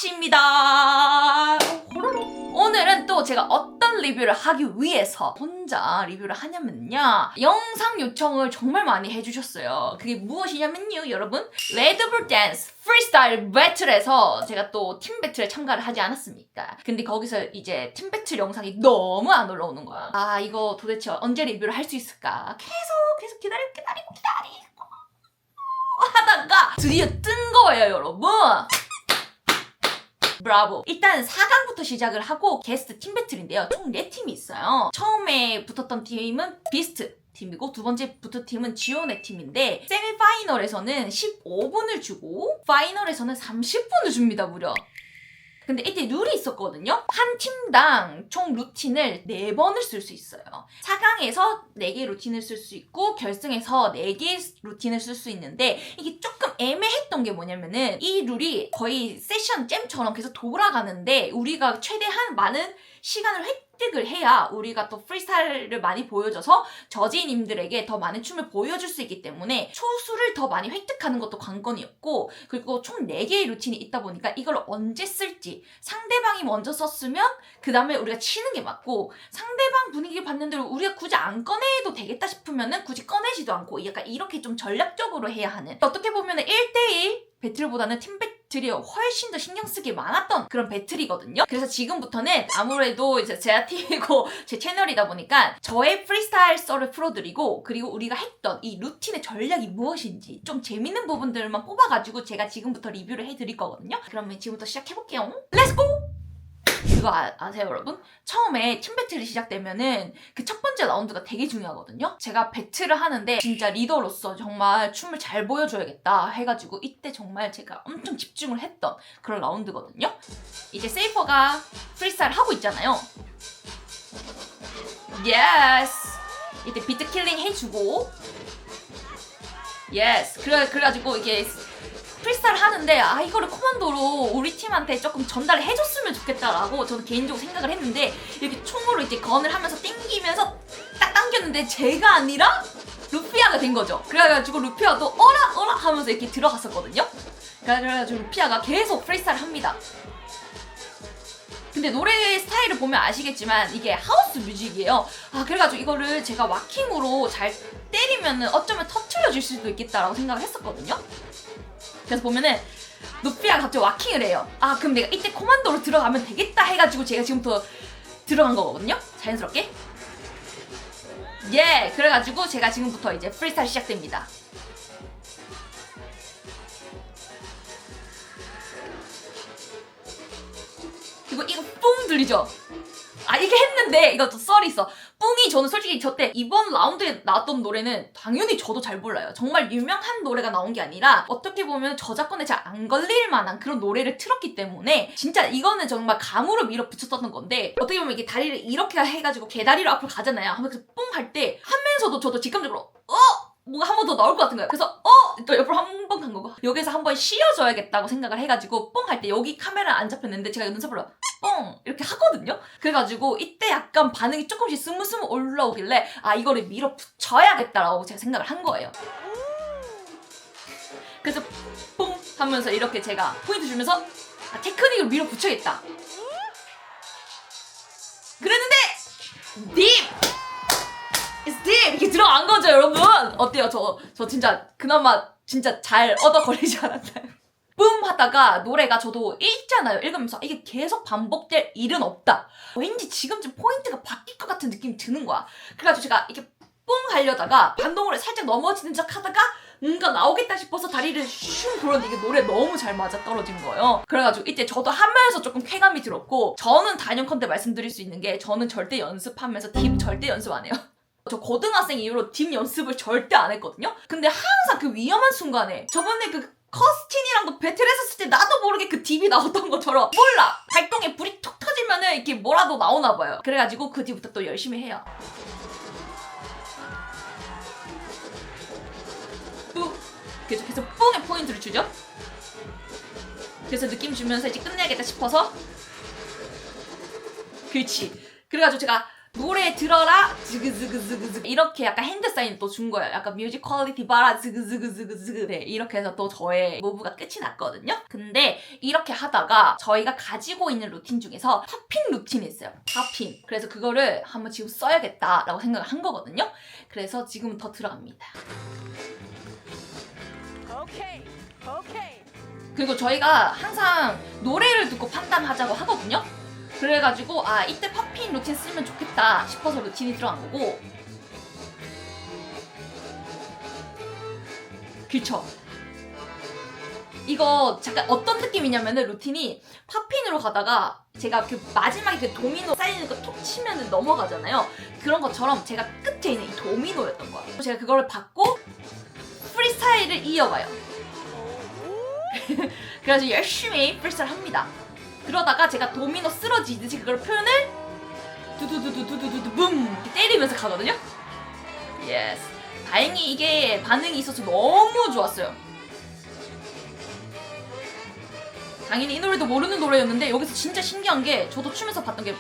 아씨입니다. 오늘은 또 제가 어떤 리뷰를 하기 위해서 혼자 리뷰를 하냐면요, 영상 요청을 정말 많이 해주셨어요. 그게 무엇이냐면요, 여러분, 레드불 댄스 프리스타일 배틀에서 제가 또 팀 배틀에 참가를 하지 않았습니까? 근데 거기서 이제 팀 배틀 영상이 너무 안 올라오는 거야. 아, 이거 도대체 언제 리뷰를 할 수 있을까? 계속 기다리고 하다가 드디어 뜬 거예요, 여러분. 브라보. 일단 4강부터 시작을 하고 게스트 팀 배틀인데요. 총 4팀이 있어요. 처음에 붙었던 팀은 비스트 팀이고, 두 번째 붙은 팀은 지온의 팀인데, 세미파이널에서는 15분을 주고 파이널에서는 30분을 줍니다, 무려. 근데 이때 룰이 있었거든요. 한 팀당 총 루틴을 4번을 쓸 수 있어요. 4강에서 4개 루틴을 쓸 수 있고, 결승에서 4개 루틴을 쓸 수 있는데, 이게 조금 애매했던 게 뭐냐면은, 이 룰이 거의 세션 잼처럼 계속 돌아가는데, 우리가 최대한 많은 시간을 획득을 해야 우리가 또 프리스타일을 많이 보여줘서 저지님들에게 더 많은 춤을 보여줄 수 있기 때문에 초수를 더 많이 획득하는 것도 관건이었고, 그리고 총 4개의 루틴이 있다 보니까 이걸 언제 쓸지, 상대방이 먼저 썼으면 그 다음에 우리가 치는 게 맞고, 상대방 분위기 봤는 대로 우리가 굳이 안 꺼내도 되겠다 싶으면은 굳이 꺼내지도 않고, 약간 이렇게 좀 전략적으로 해야 하는, 어떻게 보면은 1대1 배틀보다는 팀 배틀이 훨씬 더 신경 쓰기 많았던 그런 배틀이거든요. 그래서 지금부터는 아무래도 이제 제 팀이고 제 채널이다 보니까 저의 프리스타일 썰을 풀어드리고, 그리고 우리가 했던 이 루틴의 전략이 무엇인지 좀 재밌는 부분들만 뽑아가지고 제가 지금부터 리뷰를 해드릴 거거든요. 그러면 지금부터 시작해볼게요. 렛츠고! 그거 아세요, 여러분? 처음에 팀 배틀이 시작되면은 그 첫 번째 라운드가 되게 중요하거든요. 제가 배틀을 하는데 진짜 리더로서 정말 춤을 잘 보여줘야겠다 해가지고 이때 정말 제가 엄청 집중을 했던 그런 라운드거든요. 이제 세이퍼가 프리스타일 하고 있잖아요. 예스! 이때 비트 킬링 해주고, 예스! 그래가지고 이게 프리스타일 하는데, 아, 이거를 코만도로 우리 팀한테 조금 전달을 해줬으면 좋겠다라고 저는 개인적으로 생각을 했는데, 이렇게 총으로 이제 건을 하면서 땡기면서 딱 당겼는데 제가 아니라 루피아가 된 거죠. 그래가지고 루피아도 어라 하면서 이렇게 들어갔었거든요. 그래가지고 루피아가 계속 프리스타일 합니다. 근데 노래 스타일을 보면 아시겠지만 이게 하우스 뮤직이에요. 아, 그래가지고 이거를 제가 와킹으로 잘 때리면은 어쩌면 터트려질 수도 있겠다라고 생각을 했었거든요. 그래서 보면은 루피아가 갑자기 와킹을 해요. 아, 그럼 내가 이때 코만도로 들어가면 되겠다 해가지고 제가 지금부터 들어간 거거든요. 자연스럽게. 예, 그래가지고 제가 지금부터 이제 프리스타일 시작됩니다. 그리고 이거 뿡 들리죠? 아, 이게 했는데 이것도 썰이 있어. 뿡이, 저는 솔직히 저때 이번 라운드에 나왔던 노래는 당연히 저도 잘 몰라요. 정말 유명한 노래가 나온 게 아니라 어떻게 보면 저작권에 잘 안 걸릴 만한 그런 노래를 틀었기 때문에 진짜 이거는 정말 감으로 밀어붙였던 건데, 어떻게 보면 이게 다리를 이렇게 해가지고 개다리로 앞으로 가잖아요. 하면서 뿡 할 때 하면서도 저도 직감적으로 뭔가 한 번 더 나올 것 같은 거예요. 그래서 또 옆으로 한 번 간 거고, 여기서 한 번 쉬어줘야겠다고 생각을 해가지고 뽕 할 때 여기 카메라 안 잡혔는데 제가 눈썹으로 뽕 이렇게 하거든요. 그래가지고 이때 약간 반응이 조금씩 스무스무 올라오길래, 아, 이거를 밀어붙여야겠다라고 제가 생각을 한 거예요. 그래서 뽕 하면서 이렇게 제가 포인트 주면서, 아, 테크닉을 밀어붙여야겠다 그랬는데 딥! It's deep! 이렇게 들어간 거죠, 여러분! 어때요? 저 진짜 그나마 진짜 잘 얻어 걸리지 않았나요? 뿜! 하다가 노래가, 저도 읽잖아요. 읽으면서 이게 계속 반복될 일은 없다. 왠지 지금쯤 포인트가 바뀔 것 같은 느낌이 드는 거야. 그래가지고 제가 이렇게 뽕 하려다가 반동으로 살짝 넘어지는 척 하다가 뭔가 나오겠다 싶어서 다리를 슝 돌았는데 이게 노래 너무 잘 맞아 떨어진 거예요. 그래가지고 이때 저도 하면서 조금 쾌감이 들었고, 저는 단연컨대 말씀드릴 수 있는 게, 저는 절대 연습하면서 딥 절대 연습 안 해요. 저 고등학생 이후로 딥 연습을 절대 안 했거든요. 근데 항상 그 위험한 순간에, 저번에 그 커스틴이랑도 배틀했었을 때 나도 모르게 그 딥이 나왔던 것처럼, 몰라, 발동에 불이 툭 터지면은 이렇게 뭐라도 나오나 봐요. 그래가지고 그 뒤부터 또 열심히 해요. 계속해서 뽕에 포인트를 주죠. 그래서 느낌 주면서 이제 끝내야겠다 싶어서, 그렇지. 그래가지고 제가 노래 들어라 즈그즈그즈그즈 이렇게 약간 핸드 사인 또 준 거예요. 약간 뮤직 퀄리티 봐라 즈그즈그즈그즈. 네, 이렇게 해서 또 저의 무브가 끝이 났거든요. 근데 이렇게 하다가 저희가 가지고 있는 루틴 중에서 팝핀 루틴이 있어요. 팝핀. 그래서 그거를 한번 지금 써야겠다라고 생각을 한 거거든요. 그래서 지금부터 들어갑니다. 오케이. 그리고 저희가 항상 노래를 듣고 판단하자고 하거든요. 그래가지고 아 이때 팝핀 루틴 쓰면 좋겠다 싶어서 루틴이 들어간 거고. 그쵸? 이거 잠깐 어떤 느낌이냐면은 루틴이 팝핀으로 가다가 제가 그 마지막에 그 도미노 쌓이는 거 톡 치면은 넘어가잖아요. 그런 것처럼 제가 끝에 있는 이 도미노였던 거야. 제가 그거를 받고 프리스타일을 이어가요. 그래서 열심히 프리스타일 합니다. 그러다가 제가 도미노 쓰러지듯이 그걸 표현을 두두두두두두두 붐 이렇게 때리면서 가거든요. 예스. 다행히 이게 반응이 있어서 너무 좋았어요. 당연히 이 노래도 모르는 노래였는데 여기서 진짜 신기한 게 저도 춤에서 봤던 게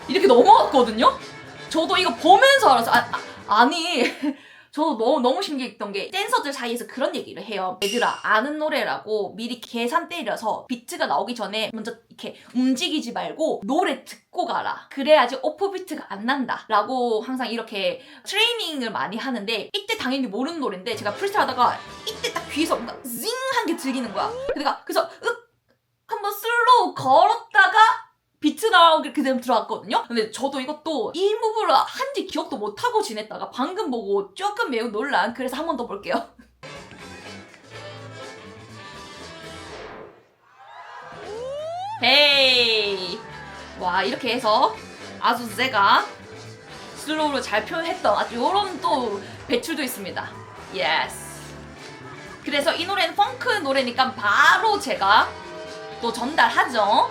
이렇게 넘어갔거든요? 저도 이거 보면서 알았어. 아니 저도 너무 신기했던 게 댄서들 사이에서 그런 얘기를 해요. 얘들아 아는 노래라고 미리 계산 때려서 비트가 나오기 전에 먼저 이렇게 움직이지 말고 노래 듣고 가라. 그래야지 오프비트가 안 난다 라고 항상 이렇게 트레이닝을 많이 하는데 이때 당연히 모르는 노래인데 제가 프리스타일 하다가 이때 딱 귀에서 뭔가 징 한 게 들리는 거야. 그래서 한번 슬로우 걸었다가 비트 나오게 그대로 들어갔거든요? 근데 저도 이것도 이 무브를 한지 기억도 못하고 지냈다가 방금 보고 조금 매우 놀란. 그래서 한 번 더 볼게요. 헤이. 와 이렇게 해서 아주 제가 슬로우로 잘 표현했던 아주 요런 또 배출도 있습니다. 예스. 그래서 이 노래는 펑크 노래니까 바로 제가 또 전달하죠.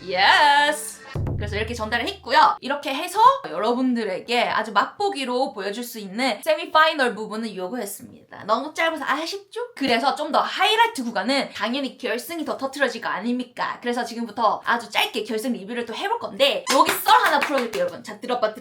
예스. 그래서 이렇게 전달을 했고요. 이렇게 해서 여러분들에게 아주 맛보기로 보여줄 수 있는 세미파이널 부분을 요구했습니다. 너무 짧아서 아쉽죠? 그래서 좀 더 하이라이트 구간은 당연히 결승이 더 터트려질 거 아닙니까? 그래서 지금부터 아주 짧게 결승 리뷰를 또 해볼 건데 여기 썰 하나 풀어줄게요 여러분. 자 들어봐.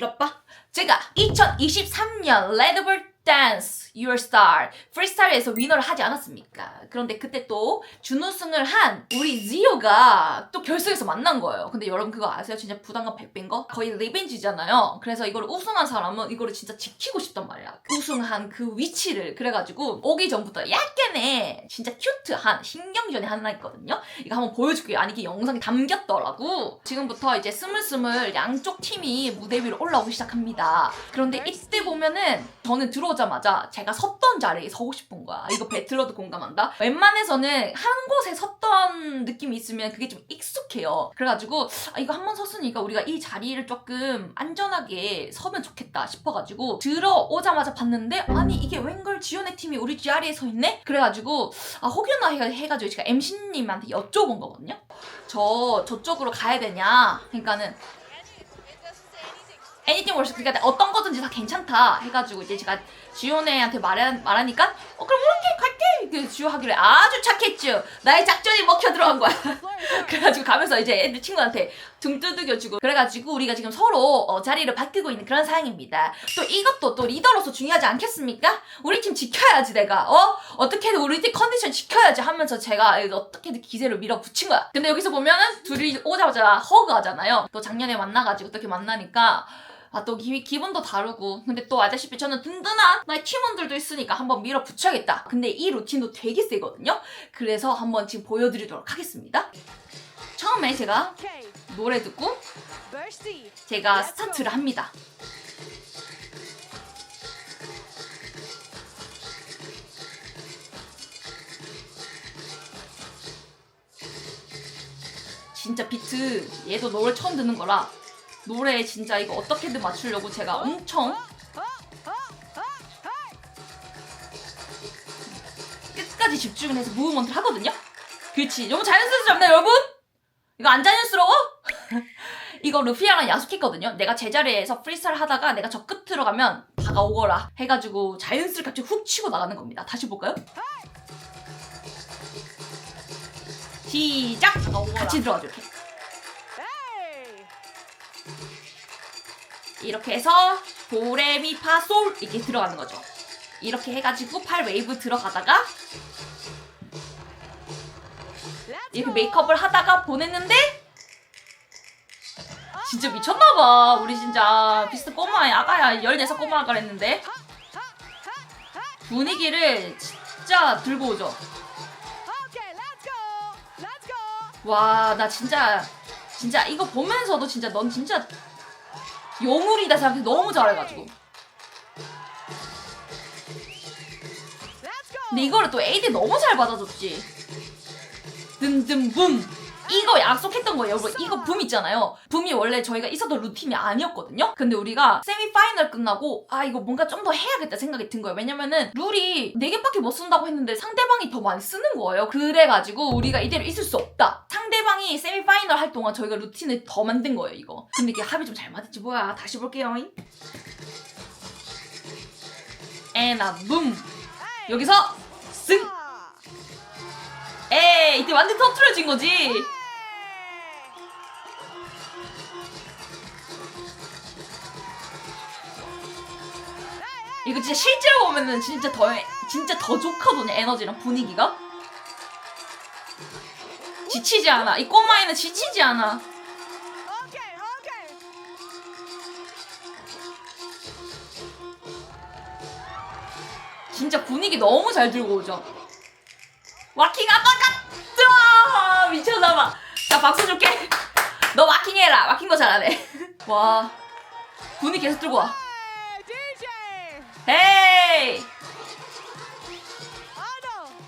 제가 2023년 레드불 댄스 Your Star 프리스타일에서 위너를 하지 않았습니까? 그런데 그때 또 준우승을 한 우리 지효가 또 결승에서 만난 거예요. 근데 여러분 그거 아세요? 진짜 부담감 100배인 거? 거의 리벤지잖아요. 그래서 이걸 우승한 사람은 이거를 진짜 지키고 싶단 말이야. 우승한 그 위치를. 그래가지고 오기 전부터 약간의 진짜 큐트한 신경전이 하나 있거든요. 이거 한번 보여줄게요. 아니 이게 영상에 담겼더라고. 지금부터 이제 스물스물 양쪽 팀이 무대 위로 올라오기 시작합니다. 그런데 이때 보면은 저는 들어오자마자 제가 섰던 자리에 서고 싶은 거야. 이거 배틀러도 공감한다. 웬만해서는 한 곳에 섰던 느낌이 있으면 그게 좀 익숙해요. 그래가지고 이거 한 번 섰으니까 우리가 이 자리를 조금 안전하게 서면 좋겠다 싶어가지고 들어오자마자 봤는데 아니 이게 웬걸 지연의 팀이 우리 자리에 서 있네? 그래가지고 혹여나 해가지고 제가 MC님한테 여쭤본 거거든요. 저쪽으로 가야 되냐? 그러니까는 anything works. 그러니까 어떤 거든지 다 괜찮다 해가지고 이제 제가 지효네한테 말하니까 그럼 이렇게 갈게. 그 지효 하길래 아주 착했죠. 나의 작전이 먹혀 들어간 거야. 그래가지고 가면서 이제 애들 친구한테 등 두들겨주고 그래가지고 우리가 지금 서로 자리를 바뀌고 있는 그런 상황입니다. 또 이것도 또 리더로서 중요하지 않겠습니까? 우리 팀 지켜야지 내가 어떻게든 우리 팀 컨디션 지켜야지 하면서 제가 어떻게든 기세를 밀어붙인 거야. 근데 여기서 보면은 둘이 오자마자 허그하잖아요. 또 작년에 만나가지고 어떻게 만나니까 또 기분도 다르고. 근데 또 아시다시피 저는 든든한 나의 팀원들도 있으니까 한번 밀어붙여야겠다. 근데 이 루틴도 되게 세거든요. 그래서 한번 지금 보여드리도록 하겠습니다. 처음에 제가 노래 듣고 제가 스타트를 합니다. 진짜 비트 얘도 노래 처음 듣는 거라 노래 진짜 이거 어떻게든 맞추려고 제가 엄청 끝까지 집중을 해서 무브먼트를 하거든요. 그렇지. 너무 자연스럽지 않나요 여러분? 이거 안 자연스러워? 이거 루피아랑 약속했거든요. 내가 제자리에서 프리스타일 하다가 내가 저 끝으로 가면 다가오거라 해가지고 자연스럽게 갑자기 훅 치고 나가는 겁니다. 다시 볼까요? 시작! 같이 들어가죠 이렇게. 이렇게 해서 도레미파솔 이렇게 들어가는 거죠. 이렇게 해가지고 8 웨이브 들어가다가 이렇게 메이크업을 하다가 보냈는데 진짜 미쳤나봐. 우리 진짜 비스트 꼬마 아가야 14 꼬마 아가를 했는데 분위기를 진짜 들고 오죠. 와, 나 진짜 이거 보면서도 진짜 넌 진짜 요물이다 생각해. 너무 잘해가지고. 근데 이거를 또 AD 너무 잘 받아줬지. 듬듬붐. 이거 약속했던 거예요, 여러분. 이거 붐 있잖아요. 붐이 원래 저희가 있었던 루틴이 아니었거든요. 근데 우리가 세미파이널 끝나고 이거 뭔가 좀 더 해야겠다 생각이 든 거예요. 왜냐면은 룰이 4개밖에 못 쓴다고 했는데 상대방이 더 많이 쓰는 거예요. 그래가지고 우리가 이대로 있을 수 없다. 상대방이 세미파이널 할 동안 저희가 루틴을 더 만든 거예요, 이거. 근데 이게 합이 좀 잘 맞았지 뭐야. 다시 볼게요. 에나 붐. 여기서 승. 에이, 이때 완전 터트려진 거지. 이거 진짜 실제로 보면은 진짜 더 좋거든요. 에너지랑 분위기가 지치지 않아. 이 꼬마애는 지치지 않아. 진짜 분위기 너무 잘 들고 오죠. 와킹 아빠가 미쳤나봐. 자, 박수 줄게. 너 와킹 해라. 와킹 거 잘하네. 와, 분위기 계속 들고 와. 헤이!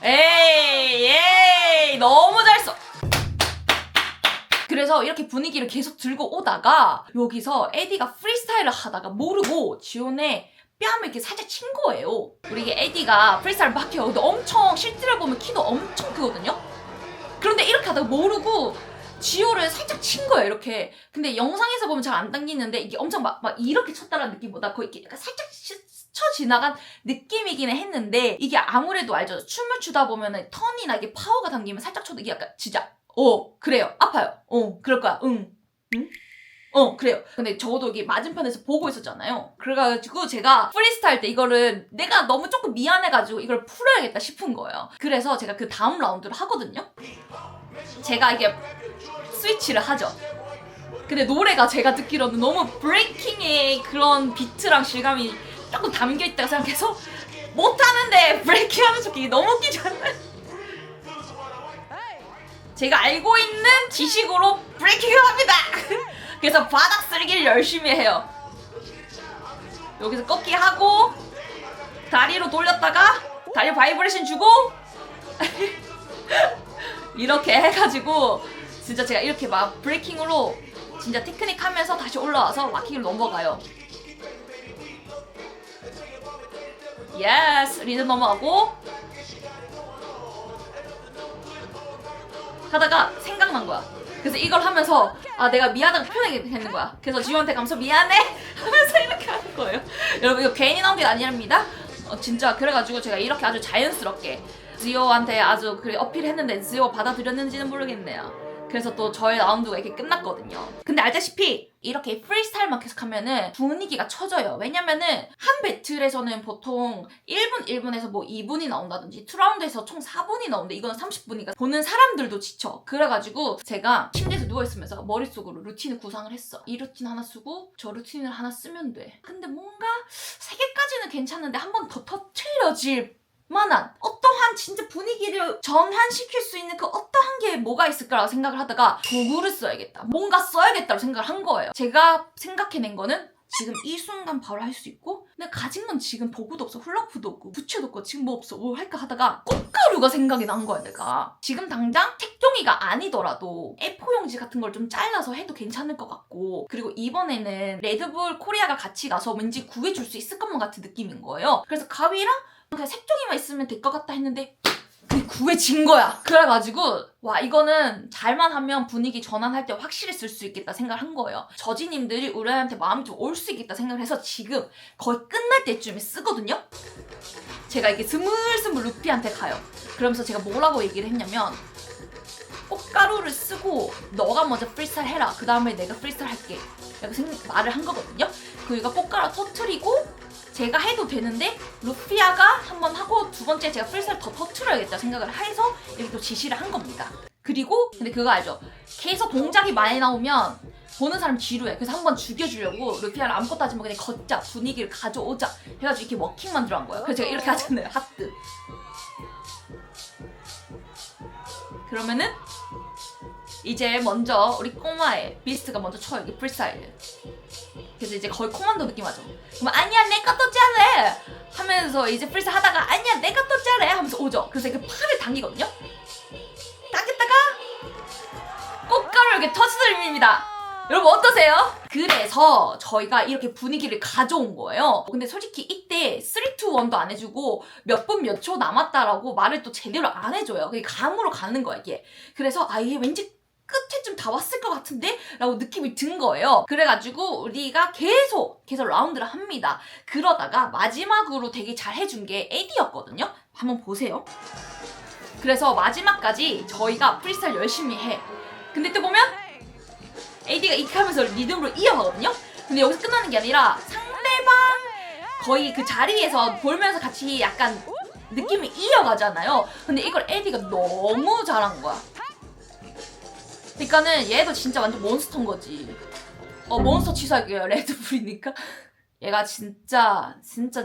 에이, 너무 잘 써. 그래서 이렇게 분위기를 계속 들고 오다가 여기서 에디가 프리스타일을 하다가 모르고 지온의 뺨을 이렇게 살짝 친 거예요. 우리 에디가 프리스타일 막 해요. 근데 엄청 실제로 보면 키도 엄청 크거든요. 그런데 이렇게 하다가 모르고 지호를 살짝 친 거예요, 이렇게. 근데 영상에서 보면 잘 안 당기는데 이게 엄청 막 이렇게 쳤다라는 느낌보다 거의 이렇게 약간 살짝 스쳐 지나간 느낌이긴 했는데 이게 아무래도 알죠. 춤을 추다 보면은 턴이나 이게 파워가 당기면 살짝 쳐도 이게 약간 진짜 그래요. 아파요. 그럴 거야. 응? 그래요. 근데 저도 여기 맞은편에서 보고 있었잖아요. 그래가지고 제가 프리스타일 때 이거를 내가 너무 조금 미안해가지고 이걸 풀어야겠다 싶은 거예요. 그래서 제가 그 다음 라운드를 하거든요. 제가 이게 스위치를 하죠. 근데 노래가 제가 듣기로는 너무 브레이킹의 그런 비트랑 실감이 조금 담겨있다고 생각해서 못하는데 브레이킹하면서 이게 너무 웃기지 않나요? 제가 알고 있는 지식으로 브레이킹을 합니다. 그래서 바닥 쓸기를 열심히 해요. 여기서 꺾기 하고 다리로 돌렸다가 다리 바이브레이션 주고 이렇게 해가지고 진짜 제가 이렇게 막 브레이킹으로 진짜 테크닉 하면서 다시 올라와서 와킹을 넘어가요. 예스! 리듬 넘어가고 하다가 생각난 거야. 그래서 이걸 하면서 내가 미안하다고 표현하게 되는 거야. 그래서 지호한테 가면서 미안해 하면서 이렇게 하는 거예요. 여러분 이거 괜히 나온 게 아니랍니다. 진짜 그래가지고 제가 이렇게 아주 자연스럽게 지호한테 아주 그래 어필했는데 지호가 받아들였는지는 모르겠네요. 그래서 또 저의 라운드가 이렇게 끝났거든요. 근데 알다시피 이렇게 프리스타일만 계속하면은 분위기가 처져요. 왜냐면은 한 배틀에서는 보통 1분, 1분에서 뭐 2분이 나온다든지 2라운드에서 총 4분이 나오는데 이거는 30분이니까 보는 사람들도 지쳐. 그래가지고 제가 침대에서 누워있으면서 머릿속으로 루틴을 구상을 했어. 이 루틴 하나 쓰고 저 루틴을 하나 쓰면 돼. 근데 뭔가 3개까지는 괜찮은데 한 번 더 터트려질 만한 어떠한 진짜 분위기를 전환시킬 수 있는 그 어떠한 게 뭐가 있을까라고 생각을 하다가 도구를 써야겠다. 뭔가 써야겠다고 생각을 한 거예요. 제가 생각해낸 거는 지금 이 순간 바로 할 수 있고 근데 가진 건 지금 도구도 없어. 훌라후프도 없고 부채도 없고 지금 뭐 없어. 뭘 할까 하다가 꽃가루가 생각이 난 거야. 내가 지금 당장 색종이가 아니더라도 A4 용지 같은 걸 좀 잘라서 해도 괜찮을 것 같고 그리고 이번에는 레드불 코리아가 같이 가서 왠지 구해줄 수 있을 것만 같은 느낌인 거예요. 그래서 가위랑 그냥 색종이만 있으면 될 것 같다 했는데 그게 구해진 거야. 그래가지고 와 이거는 잘만 하면 분위기 전환할 때 확실히 쓸 수 있겠다 생각을 한 거예요. 저지님들이 우리한테 마음이 좀 올 수 있겠다 생각을 해서 지금 거의 끝날 때쯤에 쓰거든요. 제가 이게 스물스물 루피한테 가요. 그러면서 제가 뭐라고 얘기를 했냐면 꽃가루를 쓰고 너가 먼저 프리스타일 해라. 그 다음에 내가 프리스타일 할게. 라고 말을 한 거거든요. 그이가 꽃가루 터트리고 제가 해도 되는데 루피아가 한번 하고 두 번째 제가 프리스타일 더 터트려야겠다 생각을 해서 이렇게 또 지시를 한 겁니다. 그리고 근데 그거 알죠? 계속 동작이 많이 나오면 보는 사람 지루해. 그래서 한번 죽여주려고 루피아를 아무것도 하지 말고 그냥 걷자, 분위기를 가져오자 해가지고 이렇게 워킹만 들어간 거예요. 그래서 제가 이렇게 하잖아요. 하트. 그러면은 이제 먼저 우리 꼬마의 비스트가 먼저 쳐요. 이게 프리스타일. 그래서 이제 거의 코만도 느낌 하죠. 그럼 아니야 내 것도 잘해 하면서 이제 프리스타일 하다가 아니야 내 것도 잘해 하면서 오죠. 그래서 이렇게 팔을 당기거든요. 당겼다가 꽃가루 이렇게 터스드림입니다. 여러분 어떠세요? 그래서 저희가 이렇게 분위기를 가져온 거예요. 근데 솔직히 이때 3, 2, 1도 안 해주고 몇 분 몇 초 남았다라고 말을 또 제대로 안 해줘요. 그게 감으로 가는 거야 이게. 그래서 아 이게 왠지 끝에쯤 다 왔을 것 같은데? 라고 느낌이 든 거예요. 그래가지고 우리가 계속 라운드를 합니다. 그러다가 마지막으로 되게 잘 해준 게 에디였거든요? 한번 보세요. 그래서 마지막까지 저희가 프리스타일 열심히 해. 근데 또 보면 에디가 이렇게 하면서 리듬으로 이어가거든요? 근데 여기서 끝나는 게 아니라 상대방 거의 그 자리에서 볼면서 같이 약간 느낌이 이어가잖아요. 근데 이걸 에디가 너무 잘한 거야. 그러니까는 얘도 진짜 완전 몬스터인 거지. 몬스터 취소할게요. 레드불이니까. 얘가 진짜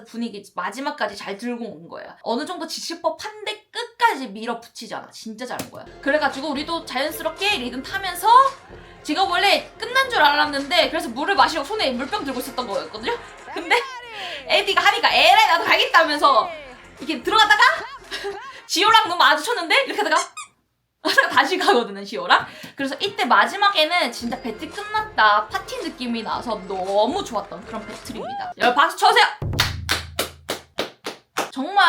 분위기 마지막까지 잘 들고 온 거야. 어느 정도 지칠 법한데 끝까지 밀어붙이잖아. 진짜 잘한 거야. 그래가지고 우리도 자연스럽게 리듬 타면서 제가 원래 끝난 줄 알았는데 그래서 물을 마시려고 손에 물병 들고 있었던 거였거든요. 근데 에디가 하니까 에라이 나도 가겠다면서 이렇게 들어갔다가 지호랑 눈 마주쳤는데 이렇게 하다가 다시 가거든요, 지호랑. 그래서 이때 마지막에는 진짜 배틀 끝났다 파티 느낌이 나서 너무 좋았던 그런 배틀입니다. 여러분 박수 쳐주세요. 정말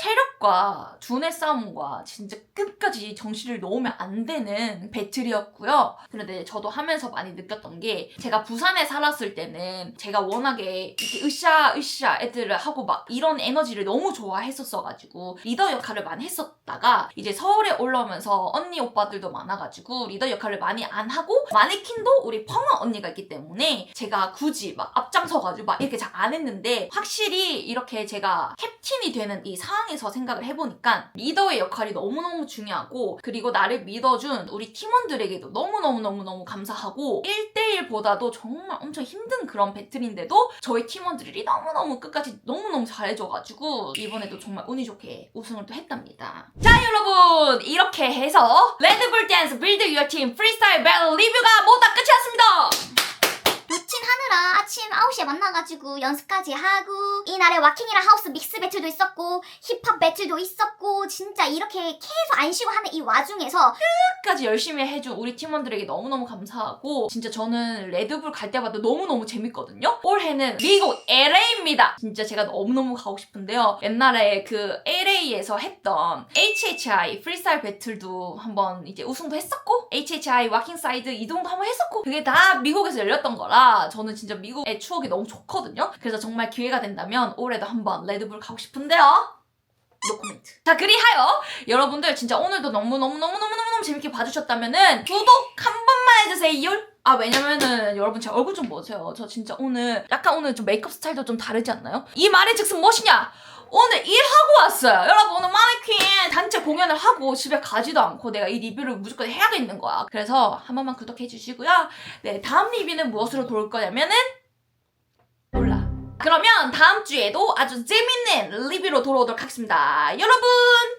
체력과 두뇌 싸움과 진짜 끝까지 정신을 놓으면 안 되는 배틀이었고요. 그런데 저도 하면서 많이 느꼈던 게 제가 부산에 살았을 때는 제가 워낙에 이렇게 으쌰 애들을 하고 막 이런 에너지를 너무 좋아했었어가지고 리더 역할을 많이 했었다가 이제 서울에 올라오면서 언니 오빠들도 많아가지고 리더 역할을 많이 안 하고 마네킹도 우리 펑아 언니가 있기 때문에 제가 굳이 막 앞장서가지고 막 이렇게 잘 안 했는데 확실히 이렇게 제가 캡틴이 되는 이 상황에서 생각을 해보니까 리더의 역할이 너무너무 중요하고 그리고 나를 믿어준 우리 팀원들에게도 너무너무 감사하고 1대1보다도 정말 엄청 힘든 그런 배틀인데도 저희 팀원들이 너무너무 끝까지 너무너무 잘해줘가지고 이번에도 정말 운이 좋게 우승을 또 했답니다. 자 여러분 이렇게 해서 레드불 댄스 빌드 유어 팀 프리스타일 배틀 리뷰가 모두 다 끝이었습니다. 루틴 하느라 아침 9시에 만나가지고 연습까지 하고 이날에 와킹이랑 하우스 믹스 배틀도 있었고 힙합 배틀도 있었고 진짜 이렇게 계속 안 쉬고 하는 이 와중에서 끝까지 열심히 해준 우리 팀원들에게 너무너무 감사하고 진짜 저는 레드불 갈 때마다 너무너무 재밌거든요. 올해는 미국 LA입니다. 진짜 제가 너무너무 가고 싶은데요. 옛날에 그 LA에서 했던 HHI 프리스타일 배틀도 한번 이제 우승도 했었고 HHI 와킹 사이드 이동도 한번 했었고 그게 다 미국에서 열렸던 거라 저는 진짜 미국의 추억이 너무 좋거든요. 그래서 정말 기회가 된다면 올해도 한번 레드불 가고 싶은데요. 노코멘트. 자 그리하여 여러분들 진짜 오늘도 너무너무 재밌게 봐주셨다면은 구독 한 번만 해주세요. 아 왜냐면은 여러분 제 얼굴 좀 보세요. 저 진짜 오늘 약간 오늘 좀 메이크업 스타일도 좀 다르지 않나요? 이 말의 즉슨 무엇이냐? 오늘 일하고 왔어요. 여러분 오늘 마네킹 단체 공연을 하고 집에 가지도 않고 내가 이 리뷰를 무조건 해야겠는 거야. 그래서 한 번만 구독해 주시고요. 네 다음 리뷰는 무엇으로 돌 거냐면은 몰라. 그러면 다음 주에도 아주 재밌는 리뷰로 돌아오도록 하겠습니다. 여러분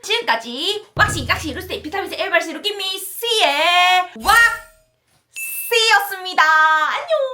지금까지 왁시 루스테이 비타민스 엘발시 루키미 씨의 왁시였습니다. 안녕.